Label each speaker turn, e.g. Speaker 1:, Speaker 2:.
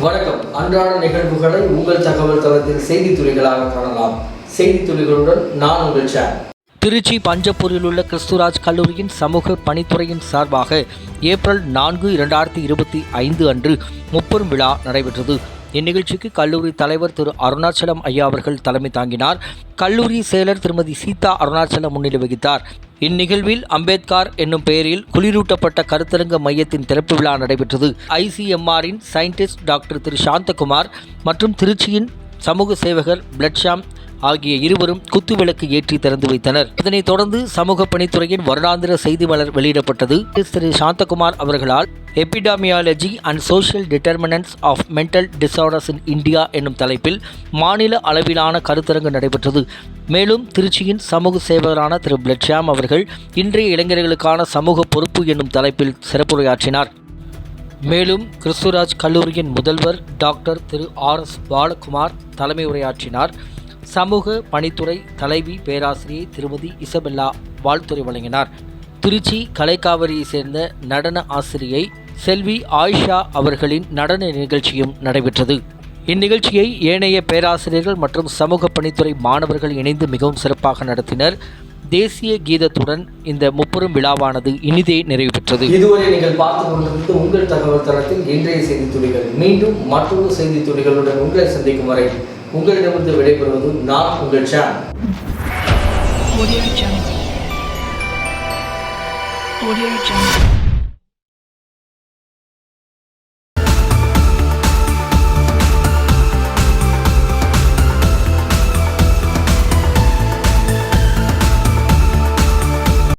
Speaker 1: வணக்கம். அன்றாட நிகழ்வுகளை உங்கள் தகவல் தளத்தில் செய்தி துளிகளாக காணலாம். செய்தி துளிகளுடன் நான் உங்கள் சார்.
Speaker 2: திருச்சி பஞ்சப்பூரில் உள்ள கிறிஸ்துராஜ் கல்லூரியின் சமூக பணித்துறையின் சார்பாக ஏப்ரல் 4, 2025 அன்று முப்பெரும் விழா நடைபெற்றது. இந்நிகழ்ச்சிக்கு கல்லூரி தலைவர் திரு அருணாச்சலம் ஐயா அவர்கள் தலைமை தாங்கினார். கல்லூரி செயலர் திருமதி சீதா அருணாச்சலம் முன்னிலை வகித்தார். இந்நிகழ்வில் அம்பேத்கர் என்னும் பெயரில் குளிரூட்டப்பட்ட கருத்தரங்க மையத்தின் திறப்பு விழா நடைபெற்றது. ICMRஇன் சயின்டிஸ்ட் டாக்டர் திரு சாந்தகுமார் மற்றும் திருச்சியின் சமூக சேவகர் பிளட்ஷாம் ஆகிய இருவரும் குத்துவிளக்கு ஏற்றி திறந்து வைத்தனர். இதனைத் தொடர்ந்து சமூக பணித்துறையின் வருடாந்திர செய்தி மலர் வெளியிடப்பட்டது. திரு சாந்தகுமார் அவர்களால் epidemiology and social determinants of mental disorders in India என்னும் தலைப்பில் மாநில அளவிலான கருத்தரங்கு நடைபெற்றது. மேலும் திருச்சியின் சமூக சேவகரான திரு பிளட்ஷாம் அவர்கள் இன்றைய இளைஞர்களுக்கான சமூக பொறுப்பு என்னும் தலைப்பில் சிறப்புரையாற்றினார். மேலும் கிறிஸ்துராஜ் கல்லூரியின் முதல்வர் டாக்டர் திரு RS பாலகுமார் தலைமை உரையாற்றினார். சமூக பணித்துறை தலைவி பேராசிரியை திருமதி இசபெல்லா வாழ்த்துரை வழங்கினார். திருச்சி கலைக்காவிரியை சேர்ந்த நடன ஆசிரியை செல்வி ஆயிஷா அவர்களின் நடன நிகழ்ச்சியும் நடைபெற்றது. இந்நிகழ்ச்சியை ஏனைய பேராசிரியர்கள் மற்றும் சமூக பணித்துறை மாணவர்கள் இணைந்து மிகவும் சிறப்பாக நடத்தினர். தேசிய கீதத்துடன் இந்த முப்பெரும் விழாவானது இனிதே நிறைவு பெற்றது.
Speaker 1: இதுவரை நீங்கள் பார்த்துக் கொண்டிருந்த உங்கள் தகவல் தளத்தில் இன்றைய செய்தி துளிகள். மீண்டும் மற்றொரு செய்தி துளிகளுடன் உங்களை சந்திக்கும் வரை உங்களிடமிருந்து விடைபெறுவது நான் உங்கள் சார்.
Speaker 3: Audio Jungle.